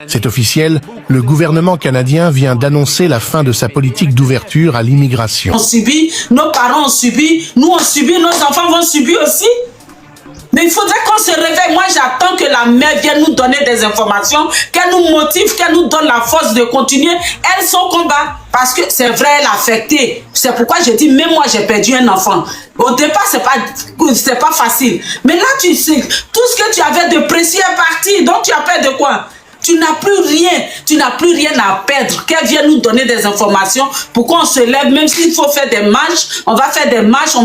C'est officiel, le gouvernement canadien vient d'annoncer la fin de sa politique d'ouverture à l'immigration. On subit, nos parents ont subi, nous on subit, nos enfants vont subir aussi. Mais il faudrait qu'on se réveille. Moi, j'attends que la mère vienne nous donner des informations, qu'elle nous motive, qu'elle nous donne la force de continuer son combat. Parce que c'est vrai, elle a affecté. C'est pourquoi je dis, même moi, j'ai perdu un enfant. Au départ, c'est pas facile. Mais là, tu sais, tout ce que tu avais de précieux est parti. Donc, tu as peur de quoi? Tu n'as plus rien à perdre. Qu'elle vienne nous donner des informations pour qu'on se lève, même s'il faut faire des marches, on va faire des marches,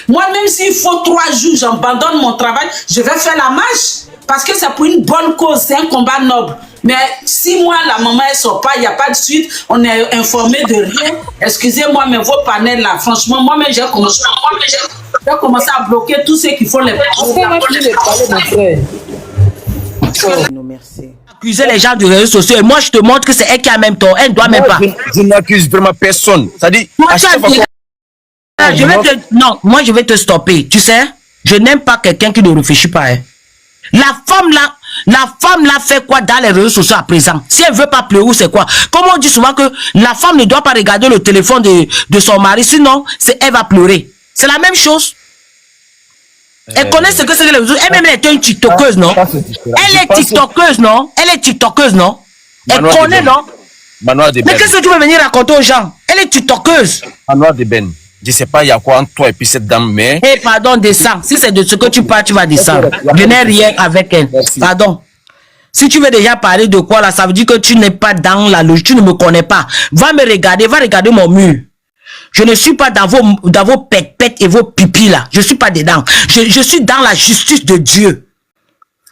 moi, même s'il faut 3 jours, j'abandonne mon travail, je vais faire la marche. Parce que c'est pour une bonne cause, c'est un combat noble. Mais si moi, la maman, elle sort pas, il n'y a pas de suite, on est informé de rien. Excusez-moi, mais vos panels là, franchement, moi-même, j'ai commencé à bloquer tous ceux qui font les Non, merci. Accuser les gens de réseaux sociaux et moi je te montre que c'est elle qui a même tort, elle ne doit même pas. Je n'accuse vraiment personne. Ça dit, moi je vais te stopper. Tu sais, je n'aime pas quelqu'un qui ne réfléchit pas. Hein. La femme là fait quoi dans les réseaux sociaux à présent? Si elle veut pas pleurer, c'est quoi? Comme on dit souvent que la femme ne doit pas regarder le téléphone de son mari, sinon elle va pleurer. C'est la même chose. Elle connaît ce que c'est que les réseaux. Elle-même est une tiktokeuse, non? Elle est tiktokeuse, non? Elle est tiktokeuse, non? Elle connaît, non? Mais qu'est-ce que tu veux venir raconter aux gens? Elle est tiktokeuse. Manoir de Ben. Je sais pas, il y a quoi entre toi et puis cette dame, mais... Eh, pardon, descends. Si c'est de ce que tu parles, tu vas descendre. Je n'ai rien avec elle. Merci. Pardon. Si tu veux déjà parler de quoi, là, ça veut dire que tu n'es pas dans la logique, tu ne me connais pas. Va me regarder, va regarder mon mur. Je ne suis pas dans vos pètes et vos pipis là. Je suis pas dedans. Je suis dans la justice de Dieu.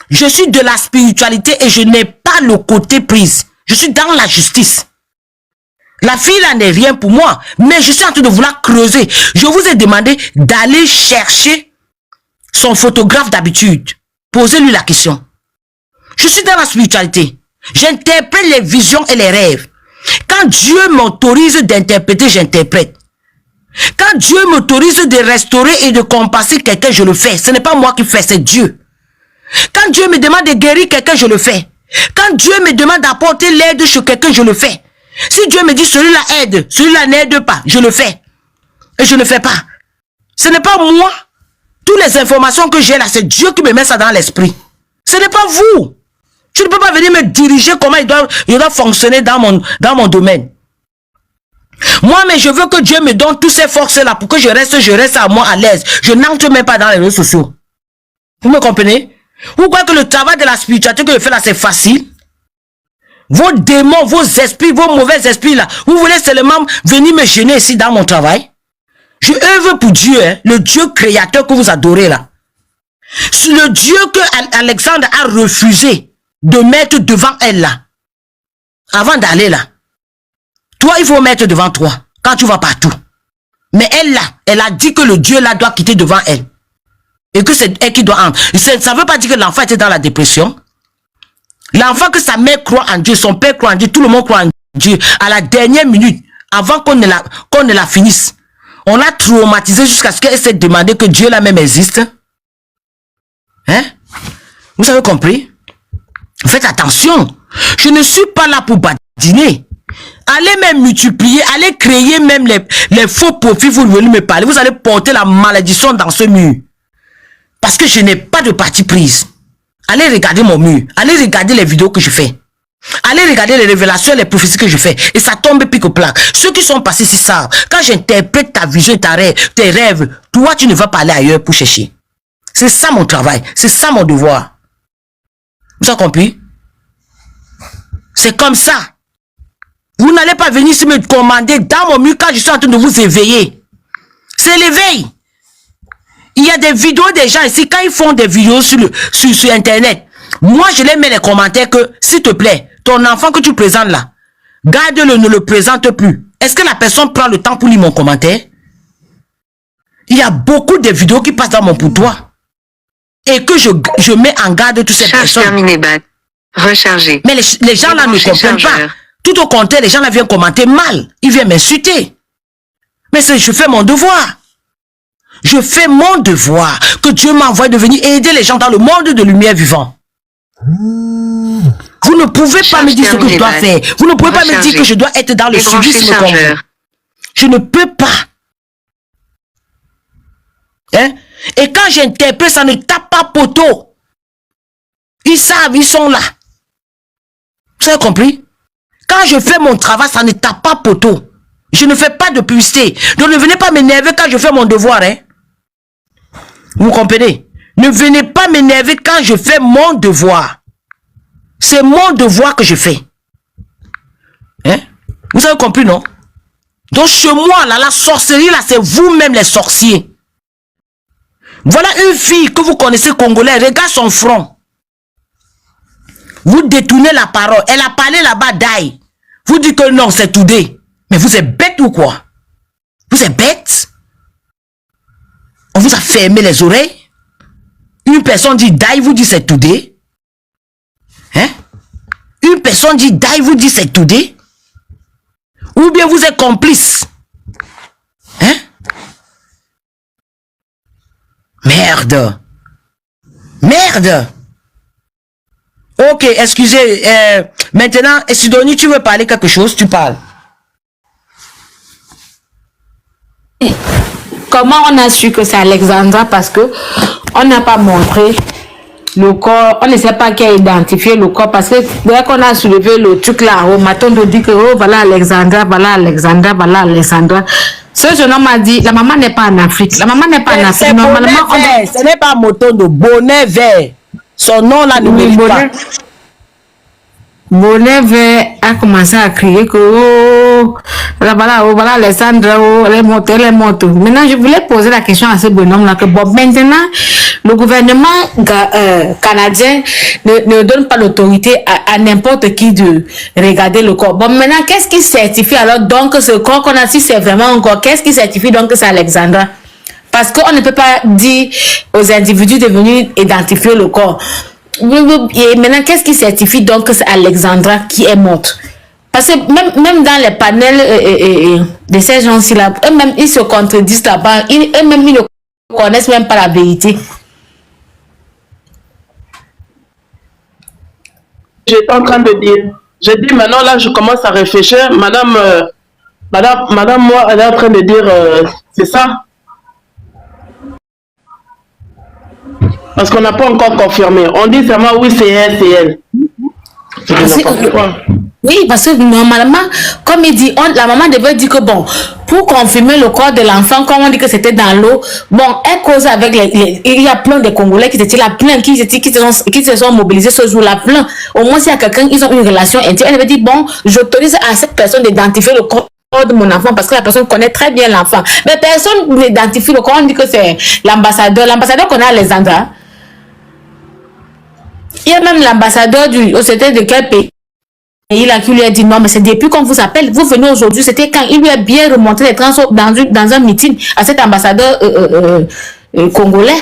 Je suis de la spiritualité et je n'ai pas le côté prise. Je suis dans la justice. La fille là n'est rien pour moi. Mais je suis en train de vouloir creuser. Je vous ai demandé d'aller chercher son photographe d'habitude. Posez-lui la question. Je suis dans la spiritualité. J'interprète les visions et les rêves. Quand Dieu m'autorise d'interpréter, j'interprète. Quand Dieu m'autorise de restaurer et de compenser quelqu'un, je le fais. Ce n'est pas moi qui fais, c'est Dieu. Quand Dieu me demande de guérir quelqu'un, je le fais. Quand Dieu me demande d'apporter l'aide chez quelqu'un, je le fais. Si Dieu me dit celui-là aide, celui-là n'aide pas, je le fais. Et je ne fais pas. Ce n'est pas moi. Toutes les informations que j'ai là, c'est Dieu qui me met ça dans l'esprit. Ce n'est pas vous. Tu ne peux pas venir me diriger comment il doit fonctionner dans mon domaine. Moi, mais je veux que Dieu me donne toutes ces forces-là pour que je reste à moi à l'aise. Je n'entre même pas dans les réseaux sociaux. Vous me comprenez? Vous croyez que le travail de la spiritualité que je fais là, c'est facile? Vos démons, vos esprits, vos mauvais esprits là, vous voulez seulement venir me gêner ici dans mon travail? Je œuvre pour Dieu, hein, le Dieu créateur que vous adorez là. C'est le Dieu que Alexandre a refusé de mettre devant elle là. Avant d'aller là. Toi, il faut mettre devant toi. Quand tu vas partout. Mais elle là, elle a dit que le Dieu là doit quitter devant elle. Et que c'est elle qui doit entrer. Ça ne veut pas dire que l'enfant était dans la dépression. L'enfant que sa mère croit en Dieu, son père croit en Dieu, tout le monde croit en Dieu. À la dernière minute, avant qu'on ne la finisse, on l'a traumatisé jusqu'à ce qu'elle s'est demandé que Dieu là même existe. Hein? Vous avez compris? Faites attention. Je ne suis pas là pour badiner. Allez même multiplier, allez créer même les faux profils, vous venez me parler. Vous allez porter la malédiction dans ce mur. Parce que je n'ai pas de parti prise. Allez regarder mon mur. Allez regarder les vidéos que je fais. Allez regarder les révélations, les prophéties que je fais. Et ça tombe pique au plat. Ceux qui sont passés ici savent. Quand j'interprète ta vision, tes rêves, toi tu ne vas pas aller ailleurs pour chercher. C'est ça mon travail. C'est ça mon devoir. Vous avez compris? C'est comme ça. Vous n'allez pas venir ici me commander dans mon mur quand je suis en train de vous éveiller. C'est l'éveil. Il y a des vidéos des gens ici, quand ils font des vidéos sur Internet, moi je les mets les commentaires que, s'il te plaît, ton enfant que tu présentes là, garde-le, ne le présente plus. Est-ce que la personne prend le temps pour lire mon commentaire? Il y a beaucoup de vidéos qui passent dans mon boudoir. Et que je mets en garde toutes ces personnes. Terminé, recharger. Mais les gens là ne comprennent pas. Tout au contraire, les gens là viennent commenter mal. Ils viennent m'insulter. Mais je fais mon devoir. Je fais mon devoir. Que Dieu m'a envoyé de venir aider les gens dans le monde de lumière vivant. Vous Vous ne pouvez pas me dire ce que je dois faire. Vous ne pouvez pas me dire que je dois être dans le suivisme comme vous. Je ne peux pas. Hein? Et quand j'interpelle, ça ne tape pas poteau. Ils savent, ils sont là. Vous avez compris? Quand je fais mon travail, ça ne tape pas poteau. Je ne fais pas de publicité. Donc ne venez pas m'énerver quand je fais mon devoir. Hein? Vous comprenez? Ne venez pas m'énerver quand je fais mon devoir. C'est mon devoir que je fais. Hein? Vous avez compris, non? Donc chez moi, là, la sorcellerie, là, c'est vous-même les sorciers. Voilà une fille que vous connaissez congolaise. Regarde son front. Vous détournez la parole. Elle a parlé là-bas d'ail. Vous dites que non, c'est Toudé. Mais vous êtes bête ou quoi? Vous êtes bête? On vous a fermé les oreilles? Une personne dit d'ail, vous dit c'est Toudé? Hein? Une personne dit d'ail, vous dit c'est Toudé? Ou bien vous êtes complice? Hein? Merde! Merde! Ok, excusez. Maintenant, Sidonie, tu veux parler quelque chose? Tu parles. Comment on a su que c'est Alexandra? Parce que on n'a pas montré le corps. On ne sait pas qui a identifié le corps. Parce que dès qu'on a soulevé le truc là, au matin, on dit que oh, voilà Alexandra, voilà Alexandra, voilà Alexandra. Ce jeune homme a dit, la maman n'est pas en Afrique. La maman n'est pas en Afrique. Normalement, ce n'est pas moto de bonnet vert. Son nom là ne mérite pas. Bonnet vert a commencé à crier que oh, voilà Alexandra, oh, elle est morte, elle est morte. Maintenant, je voulais poser la question à ce bonhomme là que bon, maintenant, le gouvernement canadien ne donne pas l'autorité à n'importe qui de regarder le corps. Bon, maintenant, qu'est-ce qui certifie alors donc ce corps qu'on a, si c'est vraiment un corps, qu'est-ce qui certifie donc que c'est Alexandra? Parce qu'on ne peut pas dire aux individus de venir identifier le corps. Et maintenant, qu'est-ce qui certifie donc que c'est Alexandra qui est morte? Parce que même dans les panels de ces gens-ci là, eux-mêmes ils se contredisent là-bas, eux-mêmes ils ne connaissent même pas la vérité. J'étais en train de dire, j'ai dit maintenant là je commence à réfléchir, madame moi elle est en train de dire c'est ça. Parce qu'on n'a pas encore confirmé. On dit seulement oui, c'est elle. Oui, parce que normalement, comme il dit, la maman devait dire que bon, pour confirmer le corps de l'enfant, comme on dit que c'était dans l'eau, bon, elle cause avec il y a plein de Congolais qui étaient là, plein qui se sont mobilisés ce jour-là, plein. Au moins, s'il y a quelqu'un, ils ont une relation intime. Elle avait dit, bon, j'autorise à cette personne d'identifier le corps de mon enfant parce que la personne connaît très bien l'enfant. Mais personne n'identifie le corps, on dit que c'est l'ambassadeur. L'ambassadeur connaît Alexandra. Il y a même l'ambassadeur c'était de quel pays là qui lui a dit non, mais c'est depuis qu'on vous appelle, vous venez aujourd'hui, c'était quand il lui a bien remonté les transports dans un meeting à cet ambassadeur congolais.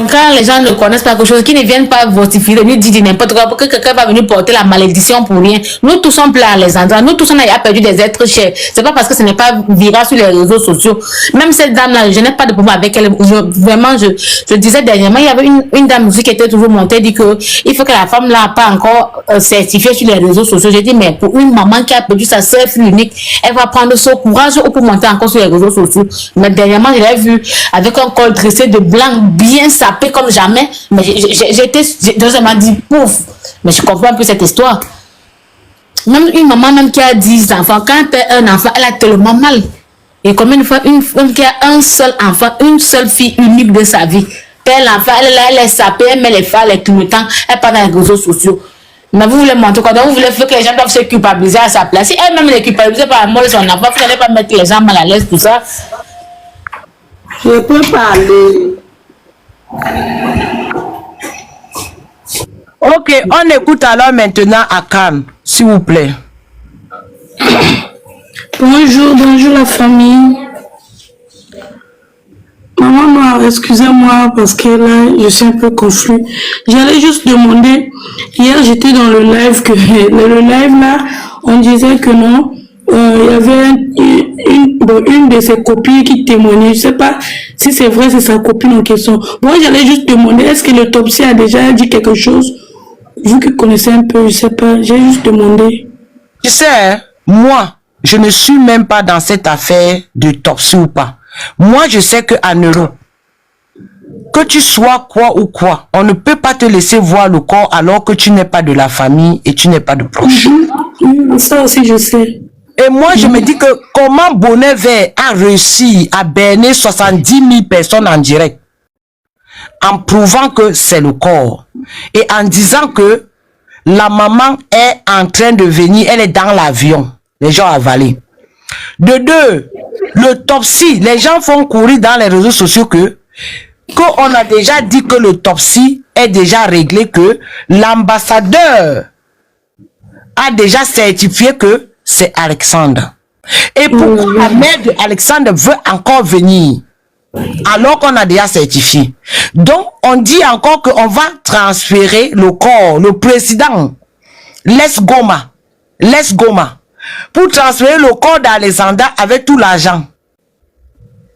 Quand les gens ne connaissent pas quelque chose, qui ne viennent pas votifier, ni dire n'importe quoi, pour que quelqu'un va venir porter la malédiction pour rien. Nous tous sommes pleins à Alexandra, nous tous on a perdu des êtres chers. C'est pas parce que ce n'est pas viral sur les réseaux sociaux. Même cette dame-là, je n'ai pas de problème avec elle. Vraiment, je disais dernièrement, il y avait une dame aussi qui était toujours montée, dit que il faut que la femme là pas encore certifiée sur les réseaux sociaux. J'ai dit, mais pour une maman qui a perdu sa sœur fille unique, elle va prendre son courage pour monter encore sur les réseaux sociaux. Mais dernièrement, je l'ai vue avec un col dressé de blanc, bien sapé comme jamais, mais je m'a dit pouf, mais je comprends un peu cette histoire. Même une maman même qui a 10 enfants, quand elle perd un enfant, elle a tellement mal. Et combien de fois une femme qui a un seul enfant, une seule fille unique de sa vie, perd l'enfant, elle est sapée, elle met les phares, les clignotants, elle part dans les réseaux sociaux. Mais vous voulez montrer quoi? Donc vous voulez faire que les gens doivent se culpabiliser à sa place. Si elle-même est culpabilisée par la mort de son enfant, vous n'allez pas mettre les gens mal à l'aise, tout ça. Je peux parler. Ok, on écoute alors maintenant Akam, s'il vous plaît. Bonjour la famille. Maman Noire, excusez-moi parce que là, je suis un peu confus. J'allais juste demander, hier j'étais dans le live, le live là, on disait que non, il y avait une de ses copines qui témoignait. Je sais pas si c'est vrai, c'est sa copine en question. Moi, j'allais juste demander, est-ce que l'autopsie a déjà dit quelque chose? Vous qui connaissez un peu, je sais pas, j'ai juste demandé. Tu sais, moi, je ne suis même pas dans cette affaire d'autopsie ou pas. Moi, je sais qu'en Europe, que tu sois quoi ou quoi, on ne peut pas te laisser voir le corps alors que tu n'es pas de la famille et tu n'es pas de proche. Ça aussi, je sais. Et moi, je me dis que comment Bonnet Vert a réussi à berner 70 000 personnes en direct en prouvant que c'est le corps et en disant que la maman est en train de venir, elle est dans l'avion, les gens avalés. De deux, l'autopsie, les gens font courir dans les réseaux sociaux qu'on a déjà dit que l'autopsie est déjà réglé, que l'ambassadeur a déjà certifié que c'est Alexandre. Et pourquoi la mère d'Alexandre veut encore venir alors qu'on a déjà certifié? Donc, on dit encore qu'on va transférer le corps, le président, Les Goma, pour transférer le corps d'Alexandre avec tout l'argent.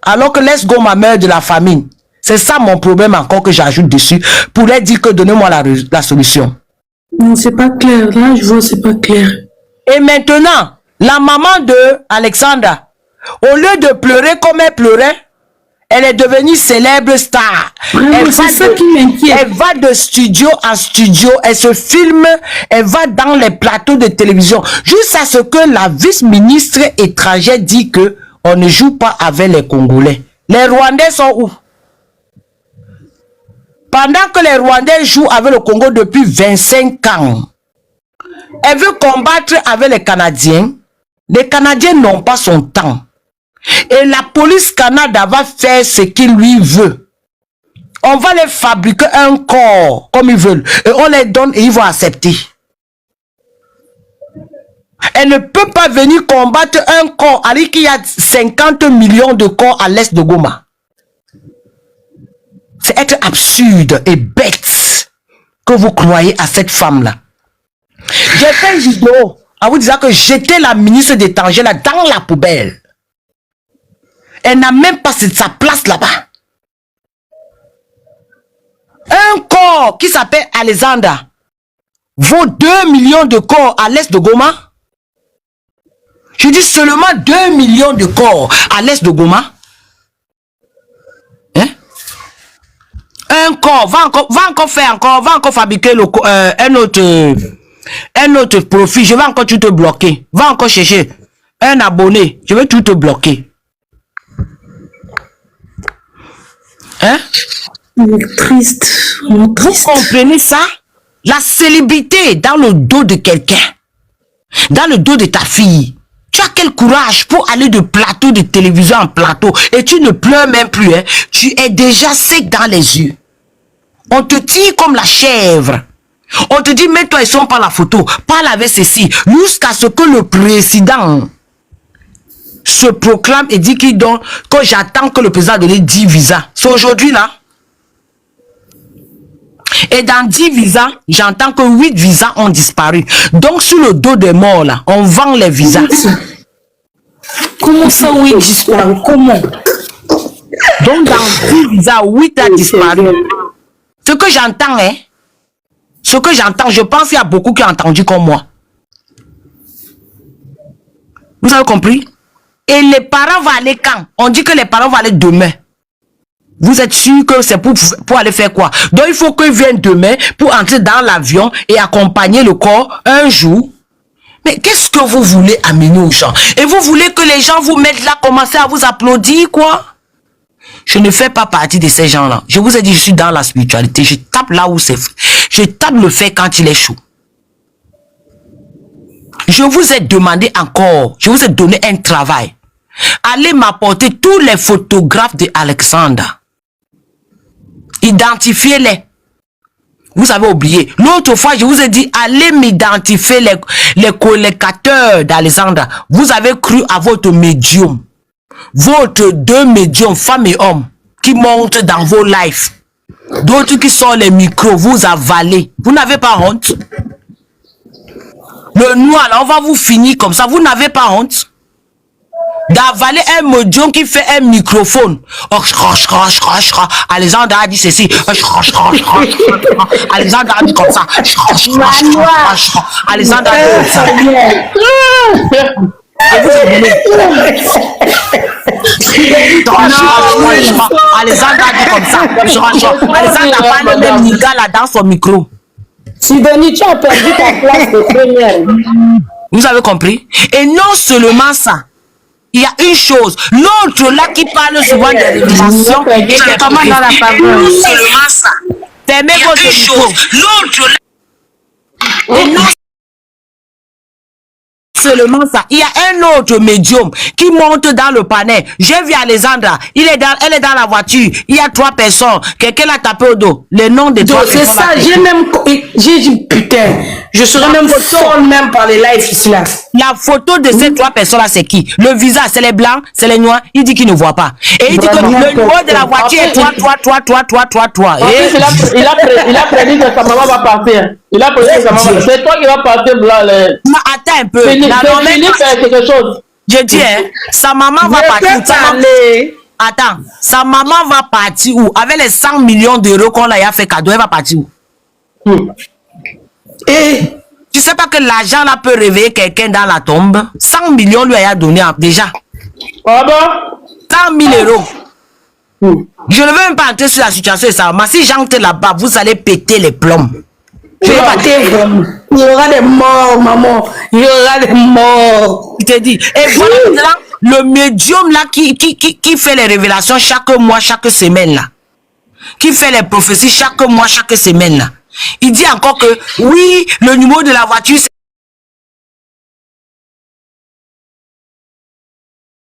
Alors que Les Goma meurt de la famine. C'est ça mon problème encore que j'ajoute dessus pour leur dire que donnez-moi la solution. Non, c'est pas clair. Là, je vois, c'est pas clair. Et maintenant, la maman de Alexandra, au lieu de pleurer comme elle pleurait, elle est devenue célèbre star. C'est ça qui m'inquiète. Elle va de studio en studio, elle se filme, elle va dans les plateaux de télévision, jusqu'à ce que la vice-ministre étrangère dit que on ne joue pas avec les Congolais. Les Rwandais sont où? Pendant que les Rwandais jouent avec le Congo depuis 25 ans, elle veut combattre avec les Canadiens. Les Canadiens n'ont pas son temps. Et la police Canada va faire ce qu'il lui veut. On va les fabriquer un corps comme ils veulent. Et on les donne et ils vont accepter. Elle ne peut pas venir combattre un corps alors qu'il y a 50 millions de corps à l'est de Goma. C'est être absurde et bête que vous croyez à cette femme-là. J'ai fait une vidéo en vous disant que j'étais la ministre des étrangers là dans la poubelle. Elle n'a même pas sa place là-bas. Un corps qui s'appelle Alexandra vaut 2 millions de corps à l'est de Goma. Je dis seulement 2 millions de corps à l'est de Goma. Hein? Un corps, va encore fabriquer un autre profil. Je vais encore tout te bloquer. Va encore chercher un abonné. Je vais tout te bloquer. Hein? Triste. Vous comprenez ça? La célébrité dans le dos de quelqu'un. Dans le dos de ta fille. Tu as quel courage pour aller de plateau de télévision en plateau et tu ne pleures même plus. Hein? Tu es déjà sec dans les yeux. On te tire comme la chèvre. On te dit, mets-toi et son par la photo. Parle avec ceci. Jusqu'à ce que le président se proclame et dit qu'il donne, que j'attends que le président donne 10 visas. C'est aujourd'hui là. Et dans 10 visas, j'entends que 8 visas ont disparu. Donc sur le dos des morts là, on vend les visas. Comment ça, oui, disparu? Comment? Donc dans 10 visas, 8 a disparu. Ce que j'entends, hein, ce que j'entends, je pense qu'il y a beaucoup qui ont entendu comme moi. Vous avez compris? Et les parents vont aller quand? On dit que les parents vont aller demain. Vous êtes sûr que c'est pour aller faire quoi? Donc il faut qu'ils viennent demain pour entrer dans l'avion et accompagner le corps un jour. Mais qu'est-ce que vous voulez amener aux gens? Et vous voulez que les gens vous mettent là, commencer à vous applaudir, quoi? Je ne fais pas partie de ces gens-là. Je vous ai dit, je suis dans la spiritualité. Je tape là où c'est. Je tape le fait quand il est chaud. Je vous ai demandé encore, je vous ai donné un travail. Allez m'apporter tous les photographes de Alexandre. Identifiez-les. Vous avez oublié. L'autre fois, je vous ai dit, allez m'identifier les collecteurs d'Alexandre. Vous avez cru à votre médium. Votre 2 médiums, femmes et hommes, qui montent dans vos lives. D'autres qui sont les micros, vous avalez. Vous n'avez pas honte? Le noir, là, on va vous finir comme ça. Vous n'avez pas honte? d'avaler un médium qui fait un microphone. Oh, Alexandre a dit ceci. Alexandre a dit comme ça. Alexandre a dit comme ça. Alexandre a dit comme ça. Alexandre a parlé même Niga là dans son micro. Sidonie, tu as perdu ta place de première. Vous avez compris? Et non seulement ça, il y a une chose. L'autre là qui parle souvent des révélations, c'est comment dans la parole. Non seulement ça. Fermez votre micro. L'autre là. Et non seulement ça, il y a un autre médium qui monte dans le panel. J'ai vu Alexandra, elle est dans la voiture. Il y a 3 personnes. Quelqu'un l'a tapé au dos. Le nom des 3 personnes. C'est ça, j'ai dit putain, je serais même folle même par les lives ici là. La photo de ces 3 personnes là, c'est qui? Le visage, c'est les blancs, c'est les noirs. Il dit qu'il ne voit pas. Et il dit que le numéro de la voiture est 3. Et il a prédit que sa maman va partir. Il a prédit que sa maman va partir. C'est toi qui vas partir blanc. Attends un peu. Quelque chose. Je dis, hein, sa maman va partir. Attends, sa maman va partir où? Avec les 100 millions d'euros qu'on lui a fait cadeau, elle va partir où? Et tu sais pas que l'argent là peut réveiller quelqu'un dans la tombe? 100 millions lui a donné déjà. Ah bon? 100 000 euros. Je ne veux même pas entrer sur la situation de ça. Mais si j'entre là-bas, vous allez péter les plombs. Il y aura des morts, maman. Il y aura des morts. Je te dis. Et voilà maintenant, le médium là qui fait les révélations chaque mois, chaque semaine là. Qui fait les prophéties chaque mois, chaque semaine là. Il dit encore que oui, le numéro de la voiture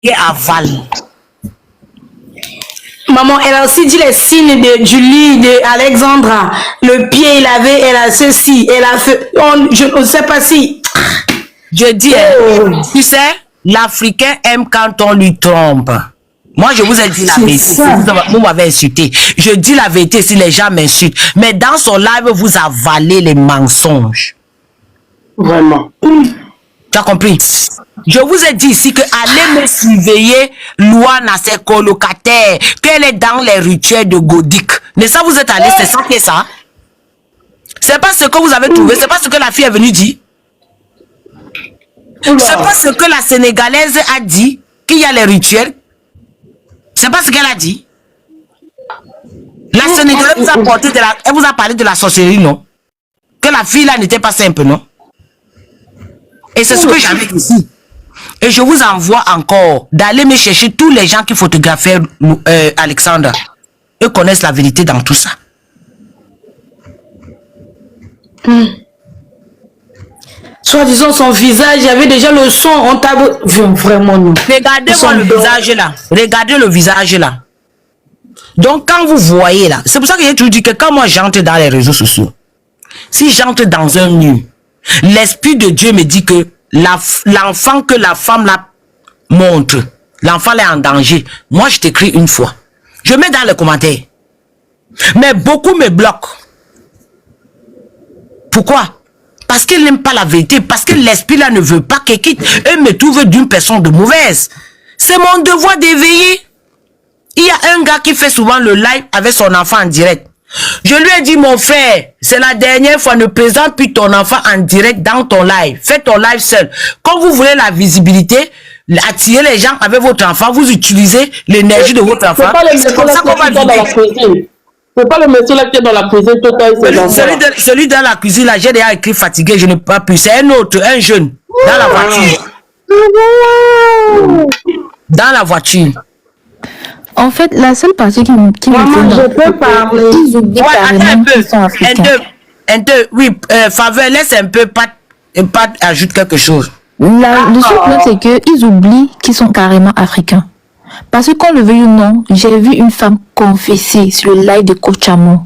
c'est aval. Maman, elle a aussi dit les signes du lit de Alexandra. Le pied, elle a ceci, elle a fait. Je ne sais pas si. Je dis, tu sais, l'Africain aime quand on lui trompe. Moi, je vous ai dit la vérité. Vous m'avez insulté. Je dis la vérité si les gens m'insultent. Mais dans son live, vous avalez les mensonges. Vraiment. Tu as compris? Je vous ai dit ici que allez me surveiller Louane à ses colocataires, qu'elle est dans les rituels de Godic. Mais ça, vous êtes allé, c'est ça qui est ça. C'est pas ce que vous avez trouvé, c'est pas ce que la fille est venue dire. C'est pas ce que la Sénégalaise a dit, qu'il y a les rituels. C'est pas ce qu'elle a dit. La Sénégalaise vous a porté elle vous a parlé de la sorcellerie, non? Que la fille là n'était pas simple, non? Et c'est ce que j'avais ici. Et je vous envoie encore d'aller me chercher tous les gens qui photographiaient Alexandra. Eux connaissent la vérité dans tout ça. Soit disant son visage, il y avait déjà le son, on t'a vraiment non. Regardez-moi le visage là. Regardez le visage là. Donc quand vous voyez là, c'est pour ça que j'ai toujours dit que quand moi j'entre dans les réseaux sociaux, si j'entre dans un mur, l'Esprit de Dieu me dit que l'enfant que la femme là montre, l'enfant est en danger. Moi, je t'écris une fois. Je mets dans les commentaires. Mais beaucoup me bloquent. Pourquoi? Parce qu'elle n'aime pas la vérité. Parce que l'esprit là ne veut pas qu'elle quitte. Elle me trouve d'une personne de mauvaise. C'est mon devoir d'éveiller. Il y a un gars qui fait souvent le live avec son enfant en direct. Je lui ai dit, mon frère, c'est la dernière fois, ne présente plus ton enfant en direct dans ton live. Fais ton live seul. Quand vous voulez la visibilité, attirer les gens avec votre enfant, vous utilisez l'énergie de votre enfant. C'est comme ça qu'on va vivre. C'est pas le monsieur là qui est dans la cuisine tout le temps. Celui dans la cuisine là, j'ai déjà écrit fatigué, je n'ai pas pu. C'est un autre, un jeune, dans la voiture. Dans la voiture. En fait, la seule partie qui me fait... je peux parler. Ils oublient carrément qu'ils sont africains. Oui, faveur, laisse un peu, pas ajoute quelque chose. Le seul problème, c'est qu'ils oublient qu'ils sont carrément africains. Parce que qu'on le veuille ou non, j'ai vu une femme confesser sur le live de Coach Amour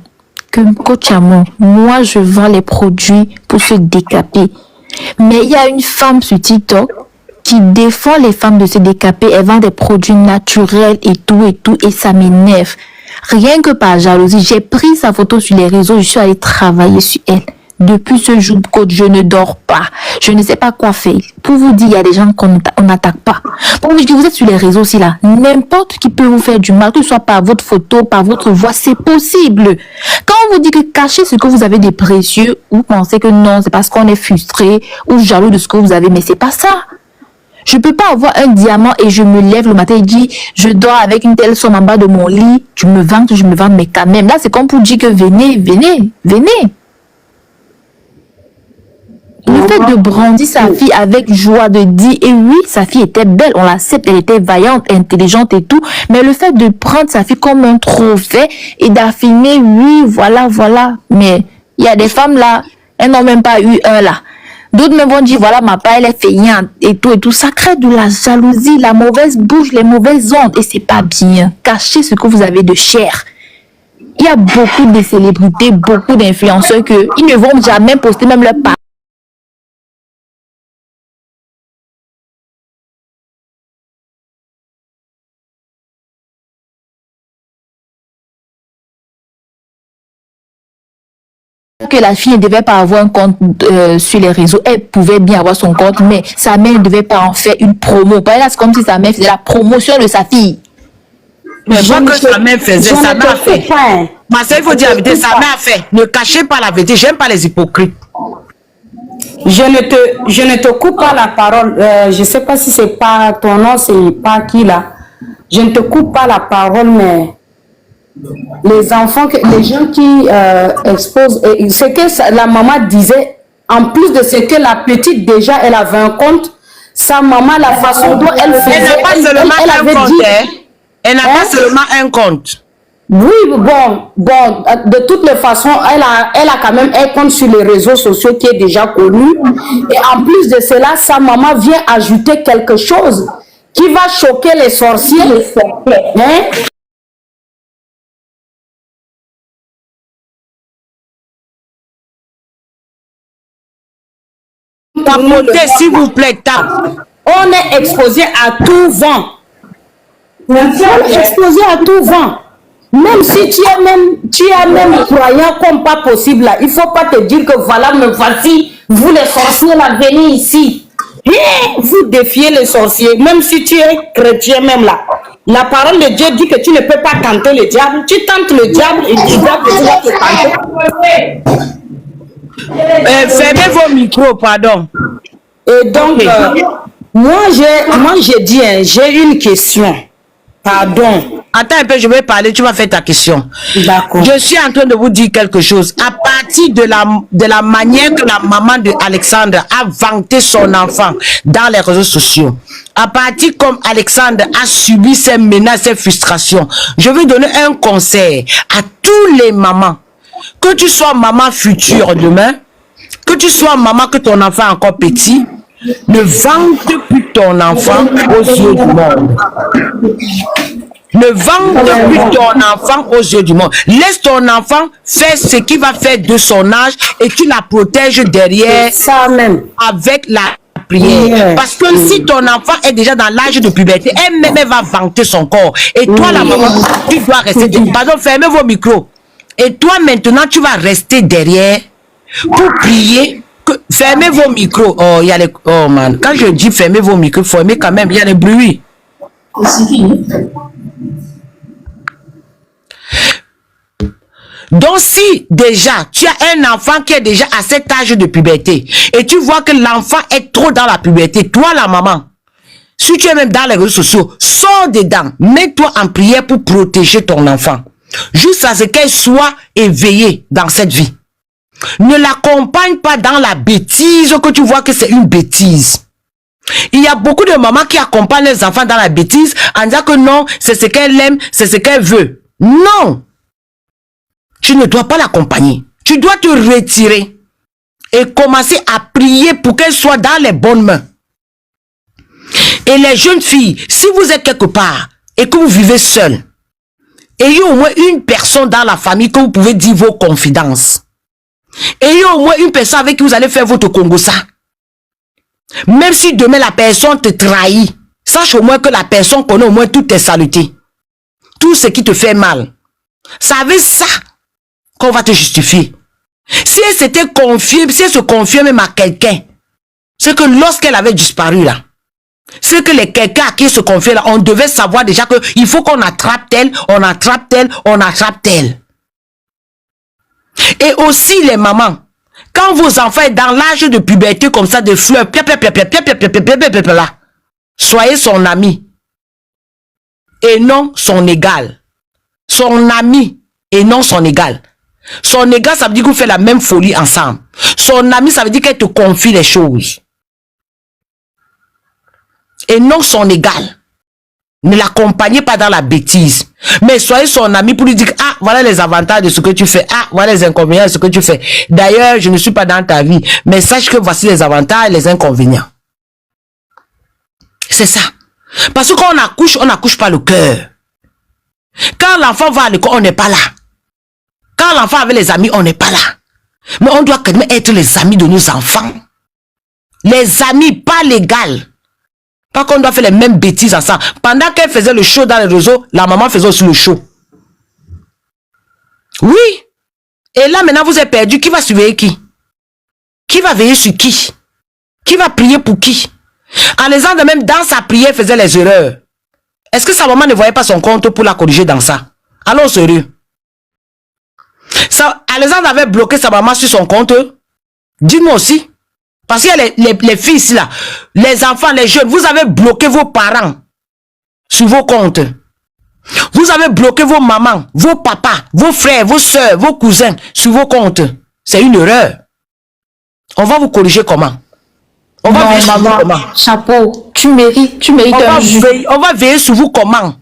que Coach Amour, moi je vends les produits pour se décaper. Mais il y a une femme sur TikTok qui défend les femmes de se décaper. Elle vend des produits naturels et tout, et ça m'énerve. Rien que par jalousie, j'ai pris sa photo sur les réseaux, je suis allée travailler sur elle. Depuis ce jour, coach, je ne dors pas. Je ne sais pas quoi faire. Pour vous dire, il y a des gens qu'on n'attaque pas. Pour vous dire que vous êtes sur les réseaux aussi là. N'importe qui peut vous faire du mal, que ce soit par votre photo, par votre voix, c'est possible. Quand on vous dit que cachez ce que vous avez de précieux, vous pensez que non, c'est parce qu'on est frustré ou jaloux de ce que vous avez, mais c'est pas ça. Je peux pas avoir un diamant et je me lève le matin et dis, je dors avec une telle somme en bas de mon lit, je me vante, mais quand même. Là, c'est comme pour dire que venez. Le fait de brandir sa fille avec joie, de dire, et oui, sa fille était belle, on l'accepte, elle était vaillante, intelligente et tout, mais le fait de prendre sa fille comme un trophée et d'affirmer, oui, voilà, mais il y a des femmes là, elles n'ont même pas eu un là. D'autres même vont dire, voilà, ma part, elle est feignante et tout, ça crée de la jalousie, la mauvaise bouche, les mauvaises ondes, et c'est pas bien. Cachez ce que vous avez de cher. Il y a beaucoup de célébrités, beaucoup d'influenceurs ils ne vont jamais poster même leur part. Que la fille ne devait pas avoir un compte sur les réseaux. Elle pouvait bien avoir son compte, mais sa mère ne devait pas en faire une promo. Par là, c'est comme si sa mère faisait la promotion de sa fille. Mais pas que sa mère faisait, sa mère a fait. Ma soeur, il faut dire la vérité, sa mère a fait. Ne cachez pas la vérité, j'aime pas les hypocrites. Je ne te coupe pas la parole. Je ne sais pas si c'est pas ton nom, c'est pas qui là. Je ne te coupe pas la parole, mais les enfants, les gens qui exposent, ce que la maman disait, en plus de ce que la petite déjà, elle avait un compte, sa maman, la façon dont elle faisait, elle n'a pas seulement un compte, elle n'a pas seulement un compte. Oui, bon, de toutes les façons, elle a quand même un compte sur les réseaux sociaux qui est déjà connu. Et en plus de cela, sa maman vient ajouter quelque chose qui va choquer les sorciers. Hein? Tapotez, s'il vous plaît, tape. On est exposé à tout vent. On est exposé à tout vent. Même si tu es même croyant comme pas possible là, il ne faut pas te dire que voilà, me voici, vous les sorciers là, venez ici. Et vous défiez les sorciers, même si tu es chrétien même là. La parole de Dieu dit que tu ne peux pas tenter le diable. Tu tentes le diable et tu vas te tenter. Fermez vos micros, pardon. Et donc, moi j'ai dit, j'ai une question. Pardon. Attends un peu, je vais parler, tu vas faire ta question. D'accord. Je suis en train de vous dire quelque chose. À partir de la manière que la maman de Alexandre a vanté son enfant dans les réseaux sociaux, à partir comme Alexandre a subi ses menaces, ses frustrations, je vais donner un conseil à tous les mamans. Que tu sois maman future demain, que tu sois maman que ton enfant est encore petit, ne vante plus ton enfant aux yeux du monde. Ne vante plus ton enfant aux yeux du monde. Laisse ton enfant faire ce qu'il va faire de son âge et tu la protèges derrière ça même. Avec la prière. Parce que si ton enfant est déjà dans l'âge de puberté, elle-même va vanter son corps. Et toi, la maman, tu dois rester. Pardon, fermez vos micros. Et toi, maintenant, tu vas rester derrière pour prier. Fermez vos micros. Oh, il y a les... Oh, man. Quand je dis fermez vos micros, fermez quand même. Il y a des bruits. Donc, si déjà, tu as un enfant qui est déjà à cet âge de puberté et tu vois que l'enfant est trop dans la puberté, toi, la maman, si tu es même dans les réseaux sociaux, sors dedans. Mets-toi en prière pour protéger ton enfant. Jusqu'à ce qu'elle soit éveillée dans cette vie. Ne l'accompagne pas dans la bêtise que tu vois que c'est une bêtise. Il y a beaucoup de mamans qui accompagnent les enfants dans la bêtise en disant que non, c'est ce qu'elle aime, c'est ce qu'elle veut. Non. Tu ne dois pas l'accompagner. Tu dois te retirer et commencer à prier pour qu'elle soit dans les bonnes mains. Et les jeunes filles, si vous êtes quelque part et que vous vivez seul, ayez au moins une personne dans la famille que vous pouvez dire vos confidences. Ayez au moins une personne avec qui vous allez faire votre Congossa. Même si demain la personne te trahit, sache au moins que la personne connaît au moins toutes tes saletés. Tout ce qui te fait mal. C'est avec ça qu'on va te justifier. Si elle s'était confiée, si elle se confiait même à quelqu'un, c'est que lorsqu'elle avait disparu là, c'est que les quelqu'un à qui elle se confiait là, on devait savoir déjà que il faut qu'on attrape tel, on attrape tel, on attrape tel. Et aussi les mamans, quand vos enfants sont dans l'âge de puberté comme ça, de fleurs, soyez son ami et non son égal. Son ami et non son égal. Son égal, ça veut dire que vous faites la même folie ensemble. Son ami, ça veut dire qu'elle te confie les choses. Et non son égal. Ne l'accompagnez pas dans la bêtise. Mais soyez son ami pour lui dire, ah, voilà les avantages de ce que tu fais. Ah, voilà les inconvénients de ce que tu fais. D'ailleurs, je ne suis pas dans ta vie. Mais sache que voici les avantages et les inconvénients. C'est ça. Parce que quand on n'accouche pas le cœur. Quand l'enfant va à l'école, on n'est pas là. Quand l'enfant avec les amis, on n'est pas là. Mais on doit quand même être les amis de nos enfants. Les amis, pas légal. Pas qu'on doit faire les mêmes bêtises ensemble. Pendant qu'elle faisait le show dans les réseaux, la maman faisait aussi le show. Oui. Et là, maintenant, vous êtes perdu. Qui va surveiller qui? Qui va veiller sur qui? Qui va prier pour qui? En lisant de même dans sa prière, elle faisait les erreurs. Est-ce que sa maman ne voyait pas son compte pour la corriger dans ça? Allons sérieux. Alexandre avait bloqué sa maman sur son compte. Dis-moi aussi. Parce qu'il y a les filles ici là. Les enfants, les jeunes, vous avez bloqué vos parents sur vos comptes. Vous avez bloqué vos mamans, vos papas, vos frères, vos soeurs, vos cousins sur vos comptes. C'est une erreur. On va vous corriger comment? On va veiller sur vous comment? Chapeau, tu mérites un jus. On va veiller sur vous comment?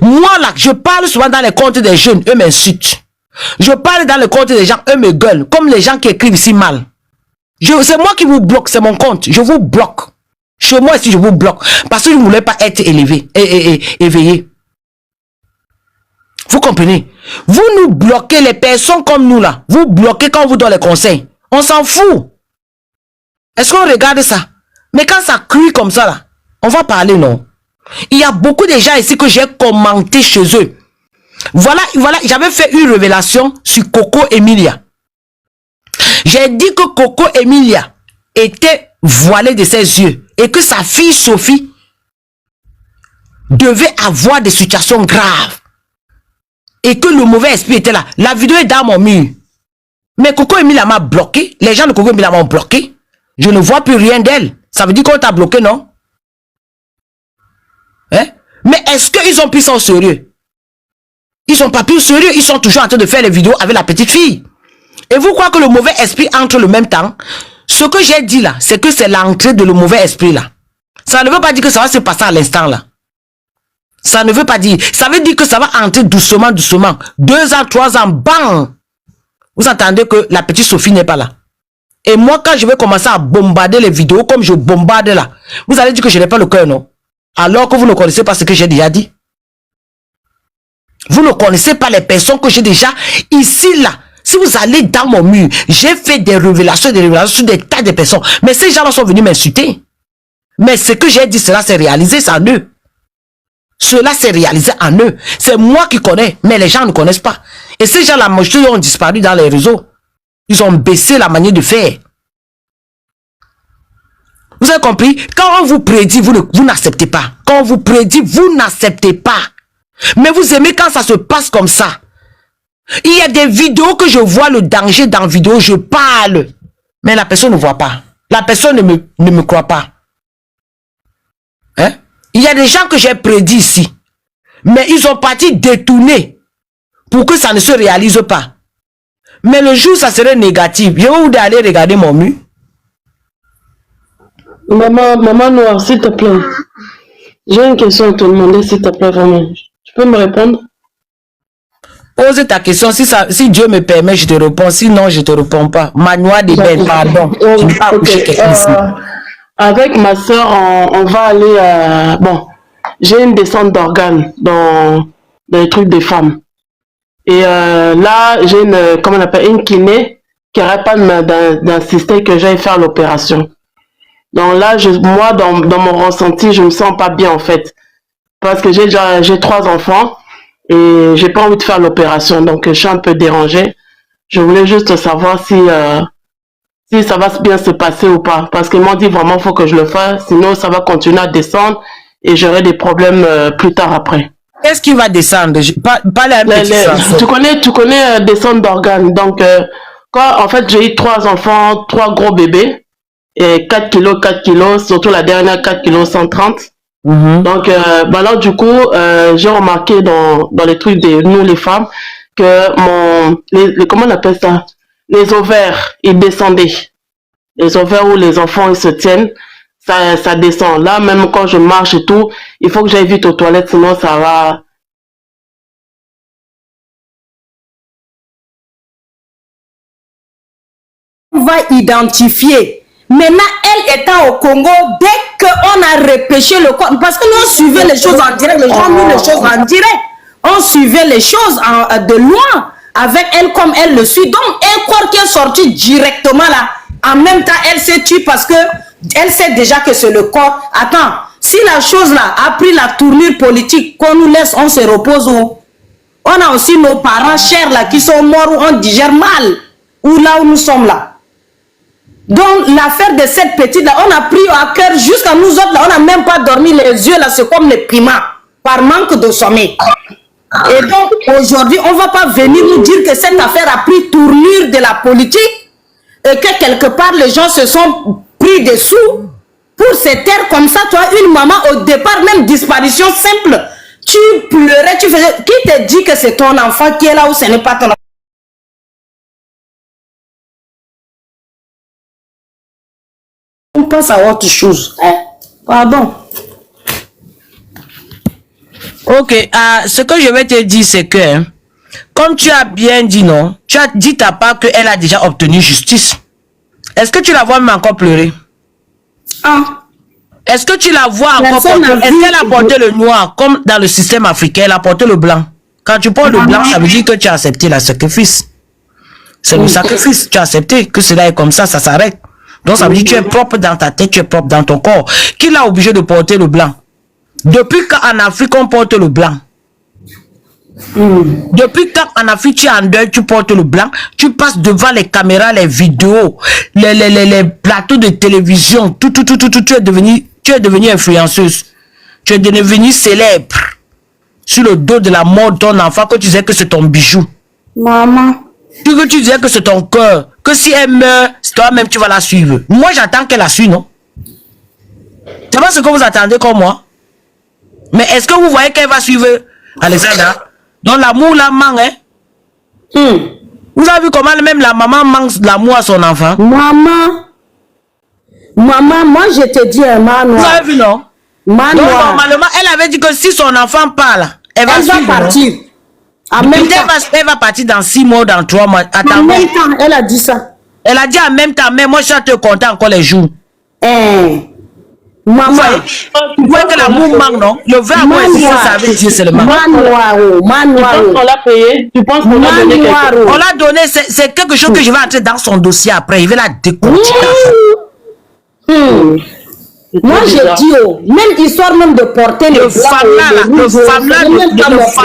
Moi là, je parle souvent dans les comptes des jeunes, eux m'insultent. Je parle dans les comptes des gens, eux me gueulent. Comme les gens qui écrivent si mal. C'est moi qui vous bloque, c'est mon compte. Je vous bloque. Chez moi ici, je vous bloque. Parce que je ne voulais pas être élevé, éveillé. Vous comprenez? Vous nous bloquez, les personnes comme nous là. Vous bloquez quand on vous donne les conseils. On s'en fout. Est-ce qu'on regarde ça? Mais quand ça crie comme ça là, on va parler, non? Il y a beaucoup de gens ici que j'ai commenté chez eux. Voilà, j'avais fait une révélation sur Coco Emilia. J'ai dit que Coco Emilia était voilée de ses yeux et que sa fille Sophie devait avoir des situations graves et que le mauvais esprit était là. La vidéo est dans mon mur. Mais Coco Emilia m'a bloqué. Les gens de Coco Emilia m'ont bloqué. Je ne vois plus rien d'elle. Ça veut dire qu'on t'a bloqué, non? Hein? Mais est-ce qu'ils ont pris ça au sérieux? Ils sont pas plus sérieux. Ils sont toujours en train de faire les vidéos avec la petite fille. Et vous croyez que le mauvais esprit entre le même temps? Ce que j'ai dit là, c'est que c'est l'entrée de le mauvais esprit là. Ça ne veut pas dire que ça va se passer à l'instant là. Ça ne veut pas dire. Ça veut dire que ça va entrer doucement, doucement. 2 ans, 3 ans, bang! Vous entendez que la petite Sophie n'est pas là. Et moi, quand je vais commencer à bombarder les vidéos comme je bombarde là, vous allez dire que je n'ai pas le cœur, non? Alors que vous ne connaissez pas ce que j'ai déjà dit. Vous ne connaissez pas les personnes que j'ai déjà ici là. Si vous allez dans mon mur, j'ai fait des révélations sur des tas de personnes. Mais ces gens-là sont venus m'insulter. Mais ce que j'ai dit, cela s'est réalisé, c'est en eux. Cela s'est réalisé en eux. C'est moi qui connais, mais les gens ne connaissent pas. Et ces gens-là, ils ont disparu dans les réseaux. Ils ont baissé la manière de faire. Vous avez compris? Quand on vous prédit, vous n'acceptez pas. Quand on vous prédit, vous n'acceptez pas. Mais vous aimez quand ça se passe comme ça. Il y a des vidéos que je vois le danger dans la vidéo, je parle. Mais la personne ne voit pas. La personne ne me croit pas. Hein? Il y a des gens que j'ai prédit ici. Mais ils ont parti détourner pour que ça ne se réalise pas. Mais le jour ça serait négatif, je vais vous aller regarder mon mur. Maman Noire, s'il te plaît. J'ai une question à te demander, s'il te plaît, vraiment. Tu peux me répondre? Pose ta question, si Dieu me permet, je te réponds. Sinon, je ne te réponds pas. Manoir des belles, pardon. Avec ma soeur, on va aller... bon, j'ai une descente d'organes dans les trucs des femmes. Et là, j'ai une, comment on appelle, une kiné qui n'arrête pas d'insister que j'aille faire l'opération. Donc là, moi, dans mon ressenti, je me sens pas bien en fait. Parce que j'ai 3 enfants et j'ai pas envie de faire l'opération. Donc je suis un peu dérangée. Je voulais juste savoir si, si ça va bien se passer ou pas. Parce qu'ils m'ont dit vraiment, il faut que je le fasse. Sinon, ça va continuer à descendre et j'aurai des problèmes plus tard après. Qu'est-ce qui va descendre? Pas la Tu connais descendre d'organes. Donc, quand en fait, j'ai eu 3 enfants, 3 gros bébés, et 4 kilos, surtout la dernière 4 kilos 130. Donc, bah là, du coup, j'ai remarqué dans les trucs de nous, les femmes, que comment on appelle ça? Les ovaires, ils descendaient. Les ovaires où les enfants, ils se tiennent, ça descend. Là, même quand je marche et tout, il faut que j'aille vite aux toilettes, sinon ça va... On va identifier. Maintenant, elle étant au Congo, dès qu'on a repêché le corps, parce que nous on suivait les choses en direct, les gens ont mis les choses en direct, on suivait les choses de loin, avec elle comme elle le suit. Donc, un corps qui est sorti directement là, en même temps, elle s'est tuée parce que elle sait déjà que c'est le corps. Attends, si la chose là a pris la tournure politique, qu'on nous laisse, on se repose où? On a aussi nos parents chers là qui sont morts où on digère mal, ou là où nous sommes là. Donc, l'affaire de cette petite-là, on a pris à cœur jusqu'à nous autres, là, on n'a même pas dormi les yeux, là, c'est comme les primats, par manque de sommeil. Et donc, aujourd'hui, on ne va pas venir nous dire que cette affaire a pris tournure de la politique et que quelque part, les gens se sont pris dessous pour se taire comme ça. Toi, une maman, au départ, même disparition simple, tu pleurais, tu faisais... Qui te dit que c'est ton enfant qui est là ou ce n'est pas ton enfant? On pense à autre chose. Pardon. Ok, ce que je vais te dire, c'est que, comme tu as bien dit, non, tu as dit ta part qu'elle a déjà obtenu justice. Est-ce que tu la vois même encore pleurer? Est-ce que tu la vois encore pleurer? Est-ce qu'elle a porté le noir, comme dans le système africain, elle a porté le blanc? Quand tu portes le blanc, ça veut dire que tu as accepté le sacrifice. C'est le sacrifice, tu as accepté que cela est comme ça s'arrête. Donc ça veut dire que tu es propre dans ta tête, tu es propre dans ton corps. Qui l'a obligé de porter le blanc? Depuis qu'en Afrique on porte le blanc. Depuis qu'en Afrique tu es en deuil, tu portes le blanc, tu passes devant les caméras, les vidéos, les plateaux de télévision, tout, tu es devenue influenceuse. Tu es devenue célèbre sur le dos de la mort de ton enfant, que tu disais que c'est ton bijou. Maman. Que tu disais que c'est ton cœur, que si elle meurt, toi-même tu vas la suivre. Moi j'attends qu'elle la suive, non? C'est pas ce que vous attendez comme moi. Mais est-ce que vous voyez qu'elle va suivre Alexandra? Donc l'amour la manque, hein? Vous avez vu comment même la maman manque l'amour à son enfant? Maman, moi je te dis un man noir. Vous avez vu, non? Man donc noir. normalement, elle avait dit que si son enfant parle, elle va suivre, partir. Elle va partir dans 6 mois, dans 3 mois. Attends, en même temps, elle a dit ça. Elle a dit en même temps, mais moi je te compter encore les jours. Maman, tu vois que l'amour manque, non? Le vrai amour, ça veut dire seulement. Man noir. Tu penses qu'on l'a payé? Tu penses qu'on l'a donné quelque chose? On l'a donné, c'est quelque chose que je vais entrer dans son dossier après. Il va la découvrir. Moi j'ai dit, même histoire même de porter le femme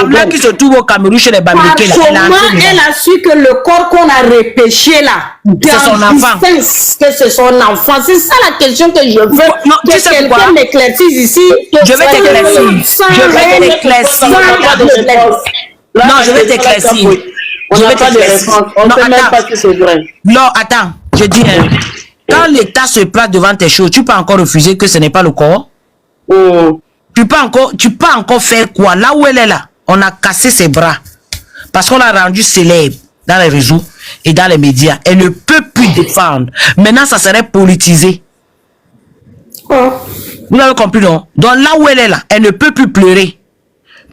là qui se trouve au Cameroun chez les Bamileke, elle a su que le corps qu'on a repêché là, c'est son enfant. Que c'est son enfant. C'est ça la question que je veux. Non, que quelqu'un m'éclaircisse ici. Je vais t'éclaircir. Je vais t'éclaircir. Non, je vais t'éclaircir. On n'a pas de réponse. On ne sait même pas si c'est vrai. Non, attends, je dis, quand l'État se place devant tes choses, tu peux encore refuser que ce n'est pas le corps? Tu peux encore faire quoi? Là où elle est là, on a cassé ses bras. Parce qu'on l'a rendu célèbre dans les réseaux et dans les médias. Elle ne peut plus défendre. Maintenant, ça serait politisé. Vous avez compris, non? Donc là où elle est là, elle ne peut plus pleurer.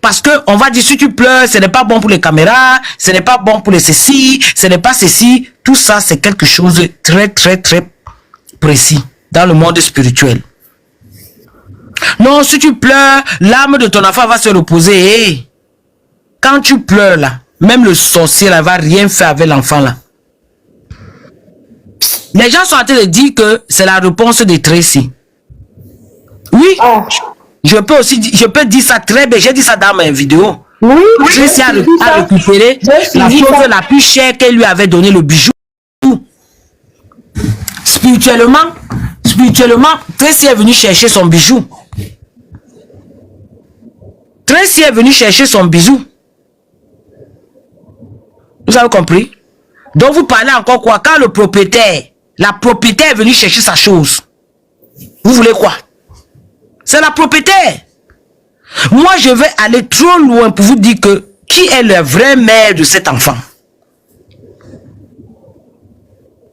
Parce que on va dire, si tu pleures, ce n'est pas bon pour les caméras, ce n'est pas bon pour les ceci, ce n'est pas ceci. Tout ça, c'est quelque chose de très, très, très précis dans le monde spirituel. Non, si tu pleures, l'âme de ton enfant va se reposer. Hey, quand tu pleures là, même le sorcier là va rien faire avec l'enfant là. Les gens sont en train de dire que c'est la réponse de Tracy. Oui, je peux dire ça très bien. J'ai dit ça dans mes vidéos. Oui, Tracy a récupéré la chose la plus chère qu'elle lui avait donné, le bijou. Spirituellement, Tracy est venue chercher son bijou. Tracy est venue chercher son bijou. Vous avez compris? Donc vous parlez encore quoi? Quand le propriétaire, la propriétaire est venue chercher sa chose, vous voulez quoi? C'est la propriétaire. Moi, je vais aller trop loin pour vous dire que qui est la vraie mère de cet enfant?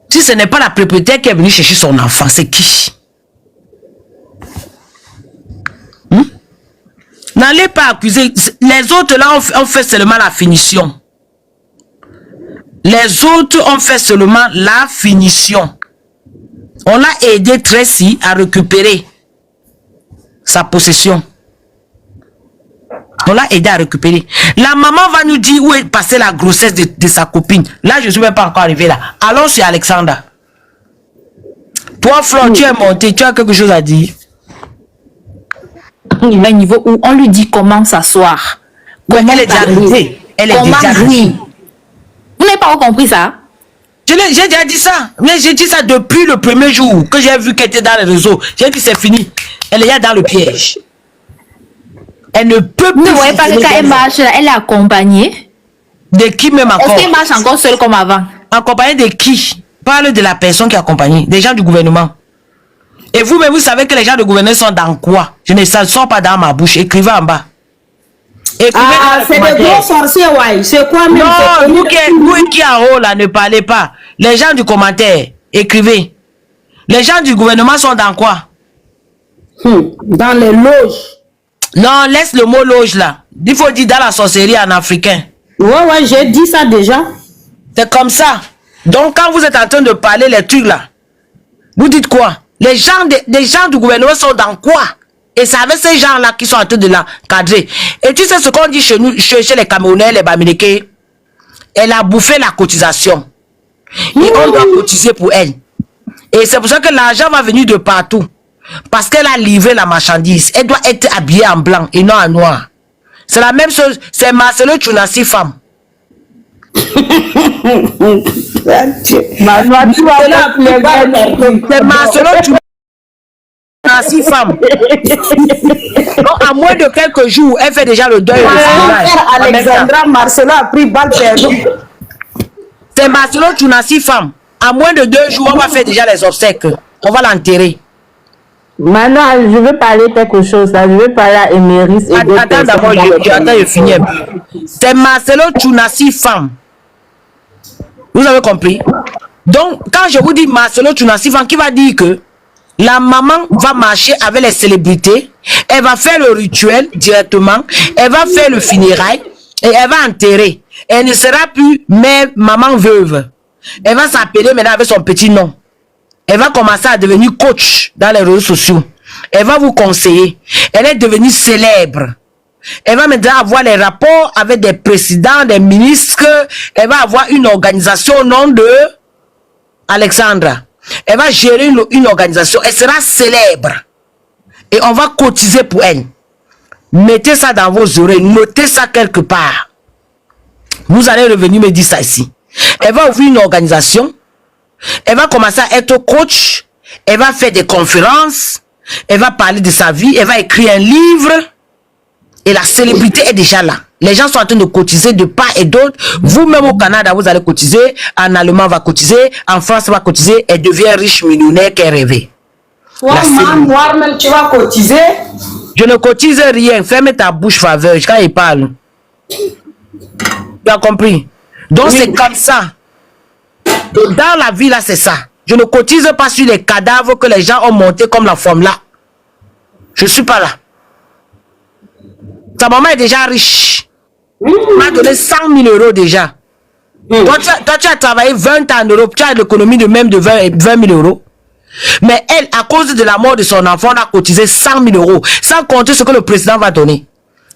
Si ce n'est pas la propriétaire qui est venue chercher son enfant, c'est qui? N'allez pas accuser. Les autres là ont fait seulement la finition. Les autres ont fait seulement la finition. On a aidé Tracy à récupérer sa possession. On l'a aidé à récupérer. La maman va nous dire où est passée la grossesse de sa copine. Là, je ne suis même pas encore arrivé là. Allons sur Alexandra. Toi, Flore, tu es monté, tu as quelque chose à dire? Il y a un niveau où on lui dit comment s'asseoir. Elle est déjà arrivée. Elle est déjà arrivée. Vous n'avez pas compris ça? J'ai déjà dit ça. Mais j'ai dit ça depuis le premier jour que j'ai vu qu'elle était dans les réseaux. J'ai dit c'est fini. Elle est là dans le piège. Elle ne peut plus. Vous ne voyez pas que quand elle marche, elle est accompagnée. De qui même encore? Est-ce qu'elle marche encore seule comme avant? Accompagnée de qui? Parle de la personne qui est accompagnée. Des gens du gouvernement. Et vous-même, vous savez que les gens du gouvernement sont dans quoi? Je ne sais pas dans ma bouche. Écrivez en bas. C'est des gros sorciers, ouais. C'est quoi même? Non, vous qui en haut là, ne parlez pas. Les gens du commentaire, écrivez. Les gens du gouvernement sont dans quoi? Dans les loges. Non, laisse le mot loge là. Il faut dire dans la sorcellerie en africain. Ouais, j'ai dit ça déjà. C'est comme ça. Donc quand vous êtes en train de parler les trucs là, vous dites quoi? Les gens du gouvernement sont dans quoi? Et c'est avec ces gens-là qui sont en train de l'encadrer. Et tu sais ce qu'on dit chez nous, chez les Camerounais, les Bamileke? Elle a bouffé la cotisation. Et on doit cotiser pour elle. Et c'est pour ça que l'argent va venir de partout. Parce qu'elle a livré la marchandise. Elle doit être habillée en blanc et non en noir. C'est la même chose. C'est Marcelo Tchounassi femme. C'est Marcelo Tchounassi femme. Donc, à moins de quelques jours, elle fait déjà le deuil. Alexandra Marcelo a pris balle perdue. C'est Marcelo Tchounassi femme. À moins de 2 jours, on va faire déjà les obsèques. On va l'enterrer. Maintenant, je veux parler quelque chose là. Je veux parler à Emeris et d'autres. Attends d'abord, je finis un peu. C'est Marcelo Tchounassi femme. Vous avez compris? Donc, quand je vous dis Marcelo Tchounassi femme, qui va dire que la maman va marcher avec les célébrités, elle va faire le rituel directement, elle va faire le funérail et elle va enterrer. Elle ne sera plus mère, maman veuve. Elle va s'appeler maintenant avec son petit nom. Elle va commencer à devenir coach dans les réseaux sociaux. Elle va vous conseiller. Elle est devenue célèbre. Elle va maintenant avoir les rapports avec des présidents, des ministres. Elle va avoir une organisation au nom de Alexandra. Elle va gérer une organisation. Elle sera célèbre. Et on va cotiser pour elle. Mettez ça dans vos oreilles. Notez ça quelque part. Vous allez revenir me dire ça ici. Elle va ouvrir une organisation. Elle va commencer à être coach. Elle va faire des conférences. Elle va parler de sa vie. Elle va écrire un livre. Et la célébrité est déjà là. Les gens sont en train de cotiser de part et d'autre. Vous-même au Canada, vous allez cotiser. En Allemagne, va cotiser. En France, va cotiser. Elle devient riche millionnaire qu'elle rêvait. Moi-même, tu vas cotiser. Je ne cotise rien. Ferme ta bouche, faveur. Quand il parle. Tu as compris? Donc, oui. C'est comme ça. Et dans la vie, là, c'est ça. Je ne cotise pas sur les cadavres que les gens ont montés comme la forme là. Je ne suis pas là. Ta maman est déjà riche. Elle m'a donné 100 000 euros déjà. Toi, tu as travaillé 20 ans en Europe. Tu as l'économie de même de 20 000 euros. Mais elle, à cause de la mort de son enfant, a cotisé 100 000 euros. Sans compter ce que le président va donner.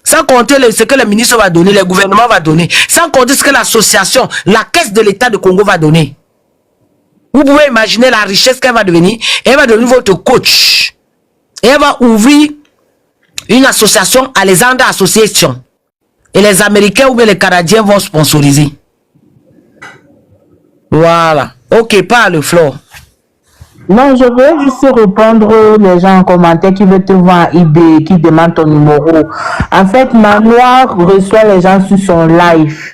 Sans compter ce que le ministre va donner, le gouvernement va donner. Sans compter ce que l'association, la caisse de l'État de Congo va donner. Vous pouvez imaginer la richesse qu'elle va devenir. Elle va devenir votre coach. Et elle va ouvrir une association, Alexandra Association. Et les Américains ou bien les Canadiens vont sponsoriser. Voilà. Ok, parle, Flore. Non, je veux juste répondre les gens en commentaire qui veulent te voir eBay, qui demandent ton numéro. En fait, Manoir reçoit les gens sur son live.